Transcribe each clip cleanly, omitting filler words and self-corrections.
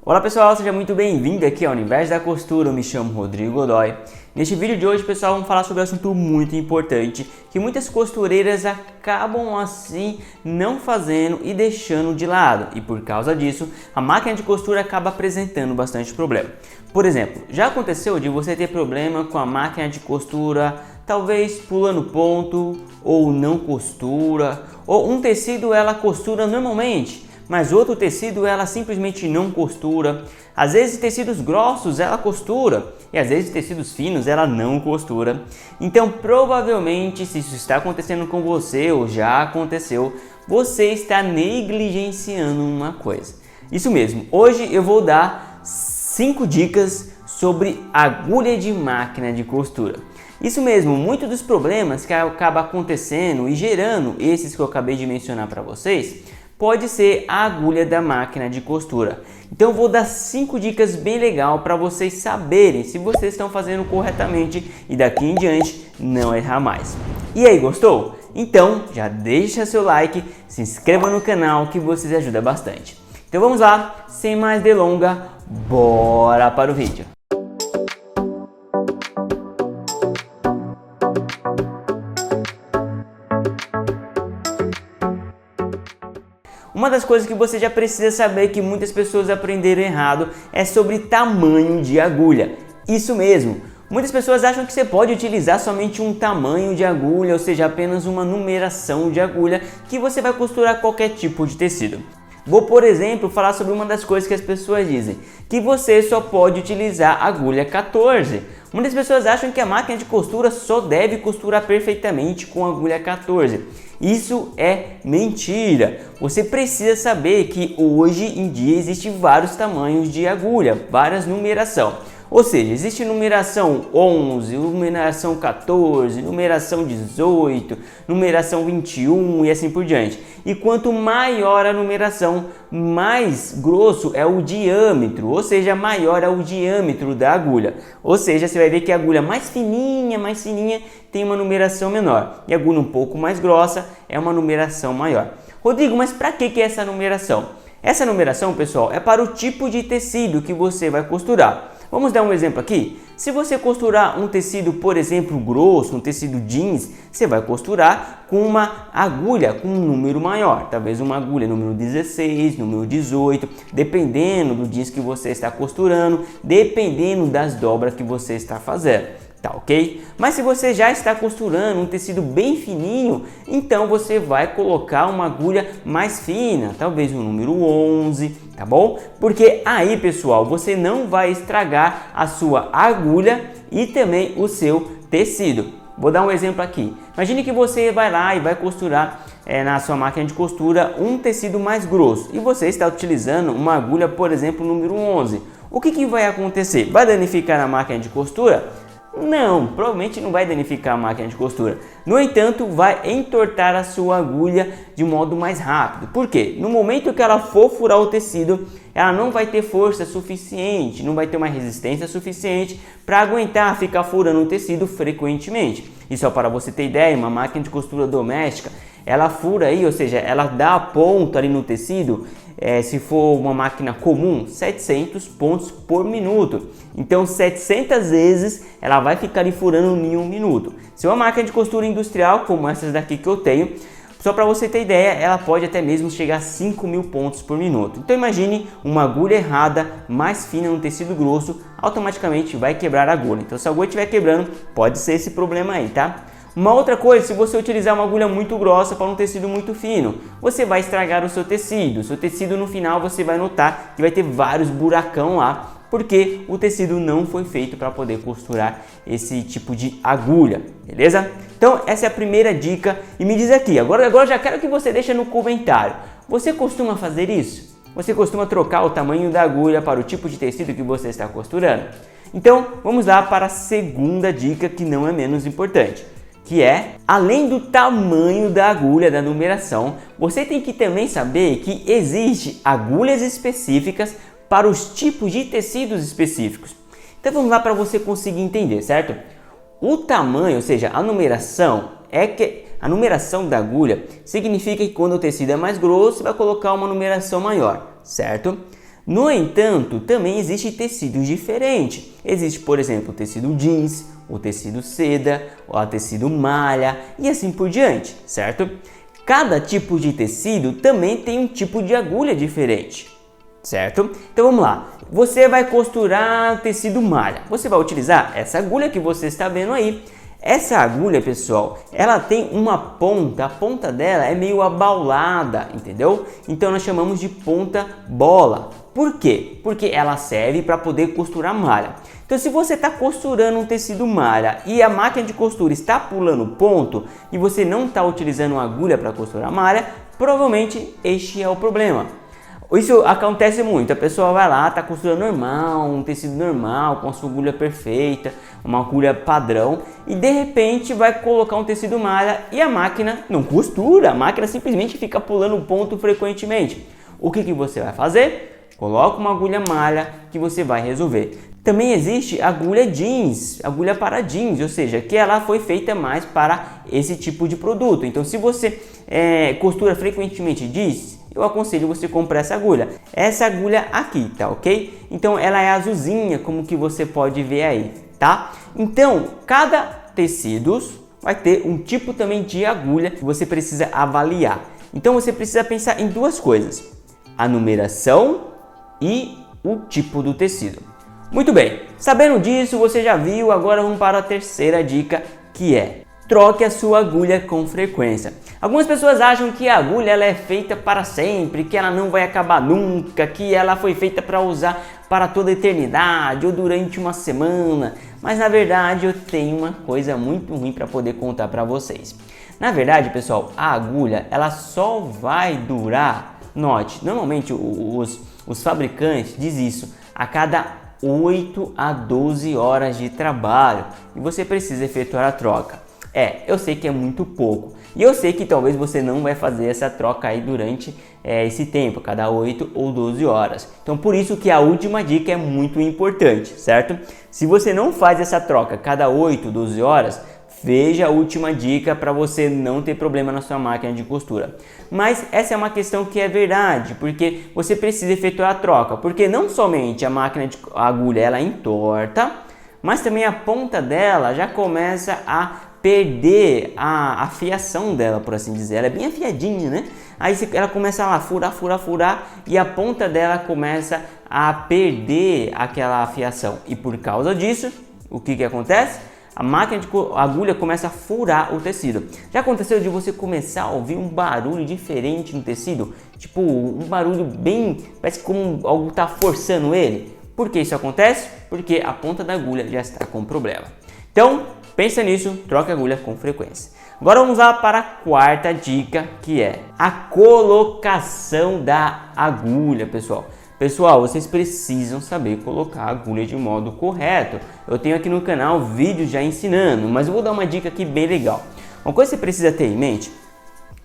Olá pessoal, seja muito bem-vindo aqui ao Universo da Costura, eu me chamo Rodrigo Godoy. Neste vídeo de hoje, pessoal, vamos falar sobre um assunto muito importante que muitas costureiras acabam assim não fazendo e deixando de lado, e por causa disso, a máquina de costura acaba apresentando bastante problema. Por exemplo, já aconteceu de você ter problema com a máquina de costura, talvez pulando ponto, ou não costura, ou um tecido ela costura normalmente, mas outro tecido ela simplesmente não costura. Às vezes tecidos grossos ela costura e às vezes tecidos finos ela não costura. Então provavelmente, se isso está acontecendo com você ou já aconteceu, você está negligenciando uma coisa. Isso mesmo, hoje eu vou dar 5 dicas sobre agulha de máquina de costura. Isso mesmo, muitos dos problemas que acabam acontecendo e gerando esses que eu acabei de mencionar para vocês, pode ser a agulha da máquina de costura. Então eu vou dar 5 dicas bem legais para vocês saberem se vocês estão fazendo corretamente e daqui em diante não errar mais. E aí, gostou? Então já deixa seu like, se inscreva no canal que vocês ajudam bastante. Então vamos lá, sem mais delonga, bora para o vídeo. Uma das coisas que você já precisa saber que muitas pessoas aprenderam errado é sobre tamanho de agulha. Isso mesmo, muitas pessoas acham que você pode utilizar somente um tamanho de agulha, ou seja, apenas uma numeração de agulha que você vai costurar qualquer tipo de tecido. Vou, por exemplo, falar sobre uma das coisas que as pessoas dizem, que você só pode utilizar agulha 14. Muitas pessoas acham que a máquina de costura só deve costurar perfeitamente com agulha 14. Isso é mentira. Você precisa saber que hoje em dia existem vários tamanhos de agulha, várias numerações. Ou seja, existe numeração 11, numeração 14, numeração 18, numeração 21 e assim por diante. E quanto maior a numeração, mais grosso é o diâmetro, ou seja, maior é o diâmetro da agulha. Ou seja, você vai ver que a agulha mais fininha tem uma numeração menor. E a agulha um pouco mais grossa é uma numeração maior. Rodrigo, mas para que é essa numeração? Essa numeração, pessoal, é para o tipo de tecido que você vai costurar. Vamos dar um exemplo aqui. Se você costurar um tecido, por exemplo, grosso, um tecido jeans, você vai costurar com uma agulha com um número maior. Talvez uma agulha número 16, número 18, dependendo do jeans que você está costurando, dependendo das dobras que você está fazendo. Tá ok? Mas se você já está costurando um tecido bem fininho, então você vai colocar uma agulha mais fina, talvez o número 11, tá bom? Porque aí, pessoal, você não vai estragar a sua agulha e também o seu tecido. Vou dar um exemplo aqui. Imagine que você vai lá e vai costurar na sua máquina de costura um tecido mais grosso e você está utilizando uma agulha, por exemplo, número 11. O que vai acontecer? Vai danificar a máquina de costura? Não, provavelmente não vai danificar a máquina de costura. No entanto, vai entortar a sua agulha de modo mais rápido. Por quê? No momento que ela for furar o tecido, ela não vai ter força suficiente, não vai ter uma resistência suficiente para aguentar ficar furando o tecido frequentemente. E só para você ter ideia, uma máquina de costura doméstica, ela fura aí, ou seja, ela dá ponto ali no tecido, se for uma máquina comum, 700 pontos por minuto. Então 700 vezes ela vai ficar ali furando em 1 minuto. Se uma máquina de costura industrial, como essas daqui que eu tenho, só para você ter ideia, ela pode até mesmo chegar a 5.000 pontos por minuto. Então imagine uma agulha errada, mais fina no tecido grosso, automaticamente vai quebrar a agulha. Então se a agulha estiver quebrando, pode ser esse problema aí, tá? Uma outra coisa, se você utilizar uma agulha muito grossa para um tecido muito fino, você vai estragar o seu tecido. O seu tecido no final você vai notar que vai ter vários buracão lá, porque o tecido não foi feito para poder costurar esse tipo de agulha, beleza? Então essa é a primeira dica e me diz aqui, agora já quero que você deixe no comentário, você costuma fazer isso? Você costuma trocar o tamanho da agulha para o tipo de tecido que você está costurando? Então vamos lá para a segunda dica que não é menos importante, que é, além do tamanho da agulha, da numeração, você tem que também saber que existe agulhas específicas para os tipos de tecidos específicos. Então vamos lá para você conseguir entender, certo? O tamanho, ou seja, a numeração, a numeração da agulha significa que quando o tecido é mais grosso, você vai colocar uma numeração maior, certo? No entanto, também existe tecidos diferentes. Existe, por exemplo, o tecido jeans, o tecido seda, o tecido malha e assim por diante, certo? Cada tipo de tecido também tem um tipo de agulha diferente, certo? Então vamos lá. Você vai costurar tecido malha. Você vai utilizar essa agulha que você está vendo aí. Essa agulha, pessoal, ela tem uma ponta, a ponta dela é meio abaulada, entendeu? Então nós chamamos de ponta bola. Por quê? Porque ela serve para poder costurar malha. Então se você está costurando um tecido malha e a máquina de costura está pulando ponto e você não está utilizando uma agulha para costurar malha, provavelmente este é o problema. Isso acontece muito, a pessoa vai lá, está costurando normal, um tecido normal, com a sua agulha perfeita, uma agulha padrão, e de repente vai colocar um tecido malha e a máquina não costura, a máquina simplesmente fica pulando ponto frequentemente. O que você vai fazer? Coloca uma agulha malha que você vai resolver. Também existe agulha jeans, agulha para jeans, ou seja, que ela foi feita mais para esse tipo de produto. Então se você costura frequentemente jeans, eu aconselho você comprar essa agulha. Essa agulha aqui, tá ok? Então ela é azulzinha, como que você pode ver aí, tá? Então cada tecido vai ter um tipo também de agulha que você precisa avaliar. Então você precisa pensar em duas coisas: a numeração e o tipo do tecido. Muito bem, sabendo disso, você já viu, agora vamos para a terceira dica, que é: troque a sua agulha com frequência. Algumas pessoas acham que a agulha ela é feita para sempre, que ela não vai acabar nunca, que ela foi feita para usar para toda a eternidade ou durante uma semana. Mas na verdade eu tenho uma coisa muito ruim para poder contar para vocês. Na verdade, pessoal, a agulha ela só vai durar, note, normalmente os fabricantes dizem isso, a cada 8 a 12 horas de trabalho e você precisa efetuar a troca. Eu sei que é muito pouco e eu sei que talvez você não vai fazer essa troca aí durante esse tempo, cada 8 ou 12 horas. Então por isso que a última dica é muito importante, certo? Se você não faz essa troca cada 8 ou 12 horas, veja a última dica para você não ter problema na sua máquina de costura. Mas essa é uma questão que é verdade, porque você precisa efetuar a troca, porque não somente a máquina de agulha ela entorta, mas também a ponta dela já começa a perder a afiação dela, por assim dizer. Ela é bem afiadinha, né? Aí ela começa a furar e a ponta dela começa a perder aquela afiação. E por causa disso, o que acontece? A máquina de agulha começa a furar o tecido. Já aconteceu de você começar a ouvir um barulho diferente no tecido? Tipo, um barulho bem... parece como algo está forçando ele. Por que isso acontece? Porque a ponta da agulha já está com problema. Então, pensa nisso, troca a agulha com frequência. Agora vamos lá para a quarta dica, que é a colocação da agulha, pessoal. Pessoal, vocês precisam saber colocar a agulha de modo correto. Eu tenho aqui no canal vídeos já ensinando, mas eu vou dar uma dica aqui bem legal. Uma coisa que você precisa ter em mente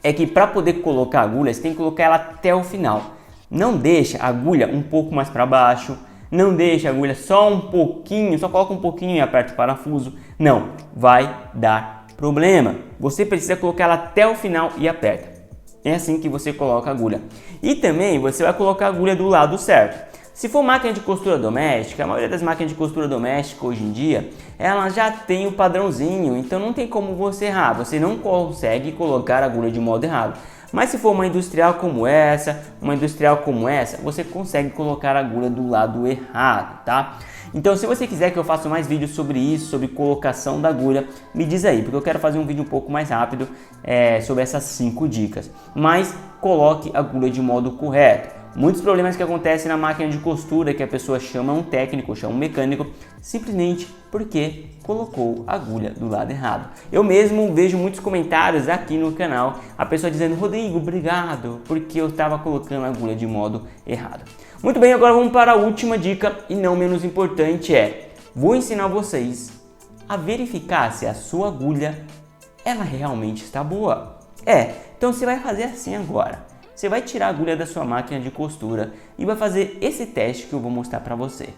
é que para poder colocar a agulha, você tem que colocar ela até o final. Não deixa a agulha um pouco mais para baixo, não deixa a agulha só um pouquinho, só coloca um pouquinho e aperta o parafuso. Não, vai dar problema. Você precisa colocar ela até o final e aperta. É assim que você coloca a agulha. E também você vai colocar a agulha do lado certo. Se for máquina de costura doméstica, a maioria das máquinas de costura doméstica hoje em dia, ela já tem o padrãozinho, então não tem como você errar. Você não consegue colocar a agulha de modo errado. Mas se for uma industrial como essa, você consegue colocar a agulha do lado errado, tá? Então se você quiser que eu faça mais vídeos sobre isso, sobre colocação da agulha, me diz aí, porque eu quero fazer um vídeo um pouco mais rápido sobre essas 5 dicas. Mas coloque a agulha de modo correto. Muitos problemas que acontecem na máquina de costura que a pessoa chama um técnico, chama um mecânico, simplesmente porque colocou a agulha do lado errado. Eu mesmo vejo muitos comentários aqui no canal, a pessoa dizendo: Rodrigo, obrigado, porque eu estava colocando a agulha de modo errado. Muito bem, agora vamos para a última dica e não menos importante vou ensinar vocês a verificar se a sua agulha ela realmente está boa. Então você vai fazer assim agora. Você vai tirar a agulha da sua máquina de costura e vai fazer esse teste que eu vou mostrar para você.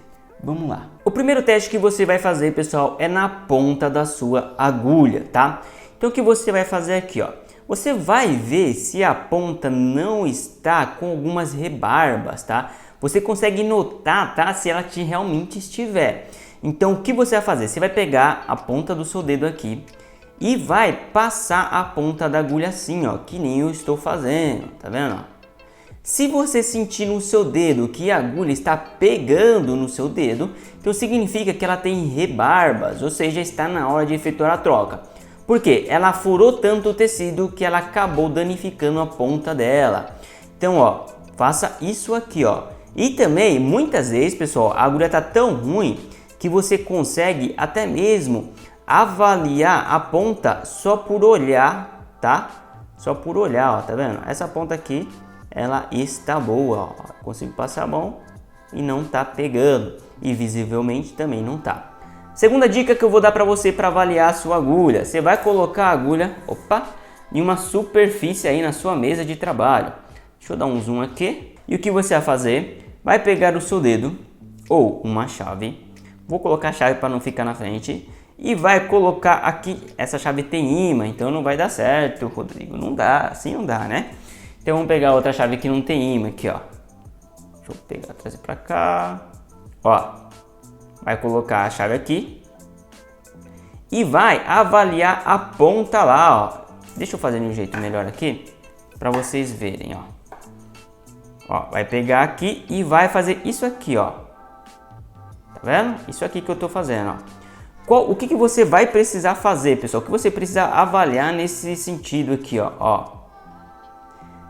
Vamos lá. O primeiro teste que você vai fazer, pessoal, é na ponta da sua agulha, tá? Então o que você vai fazer aqui, ó? Você vai ver se a ponta não está com algumas rebarbas, tá? você consegue notar, tá, se ela realmente estiver. Então o que você vai fazer? Você vai pegar a ponta do seu dedo aqui e vai passar a ponta da agulha assim, ó, que nem eu estou fazendo, tá vendo? Se você sentir no seu dedo que a agulha está pegando no seu dedo, então significa que ela tem rebarbas, ou seja, está na hora de efetuar a troca. Por quê? Ela furou tanto o tecido que ela acabou danificando a ponta dela. Então, ó, faça isso aqui, ó. E também, muitas vezes, pessoal, a agulha está tão ruim que você consegue até mesmo avaliar a ponta só por olhar, tá? Só por olhar, ó, tá vendo? Essa ponta aqui, ela está boa, ó. Consigo passar a mão e não tá pegando. E visivelmente também não tá. Segunda dica que eu vou dar para você para avaliar a sua agulha. Você vai colocar a agulha, em uma superfície aí na sua mesa de trabalho. Deixa eu dar um zoom aqui. E o que você vai fazer? Vai pegar o seu dedo ou uma chave. Vou colocar a chave para não ficar na frente. E vai colocar aqui. Essa chave tem imã, então não vai dar certo, Rodrigo. Não dá, assim não dá, né? Então vamos pegar outra chave que não tem imã aqui, ó. Deixa eu pegar, trazer para cá. Ó. Vai colocar a chave aqui e vai avaliar a ponta lá, ó. Deixa eu fazer de um jeito melhor aqui para vocês verem, ó. Ó, vai pegar aqui e vai fazer isso aqui, ó. Tá vendo? Isso aqui que eu tô fazendo, ó. O que você vai precisar fazer, pessoal? O que você precisa avaliar nesse sentido aqui, ó.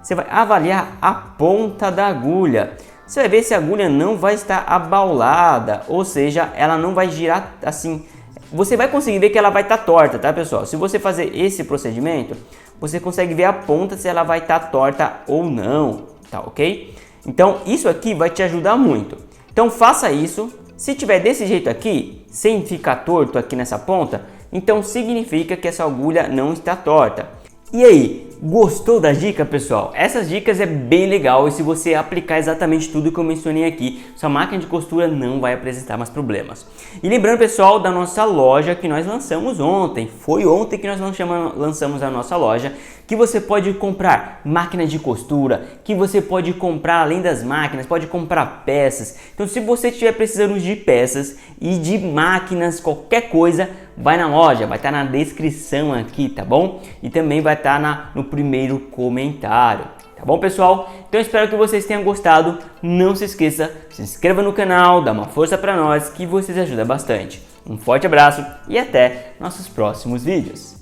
Você vai avaliar a ponta da agulha. Você vai ver se a agulha não vai estar abaulada, ou seja, ela não vai girar assim. Você vai conseguir ver que ela vai estar torta, tá, pessoal? Se você fazer esse procedimento, você consegue ver a ponta se ela vai estar torta ou não, tá ok? Então isso aqui vai te ajudar muito. Então faça isso. Se tiver desse jeito aqui, sem ficar torto aqui nessa ponta, então significa que essa agulha não está torta. E aí, gostou da dica, pessoal? Essas dicas é bem legal e se você aplicar exatamente tudo que eu mencionei aqui, sua máquina de costura não vai apresentar mais problemas. E lembrando, pessoal, da nossa loja que nós lançamos ontem. Foi ontem que nós lançamos a nossa loja, que você pode comprar máquinas de costura, que você pode comprar, além das máquinas, pode comprar peças. Então, se você estiver precisando de peças e de máquinas, qualquer coisa, vai na loja, vai estar na descrição aqui, tá bom? E também vai estar no primeiro comentário, tá bom, pessoal? Então eu espero que vocês tenham gostado. Não se esqueça, se inscreva no canal, dá uma força para nós que vocês ajudam bastante. Um forte abraço e até nossos próximos vídeos.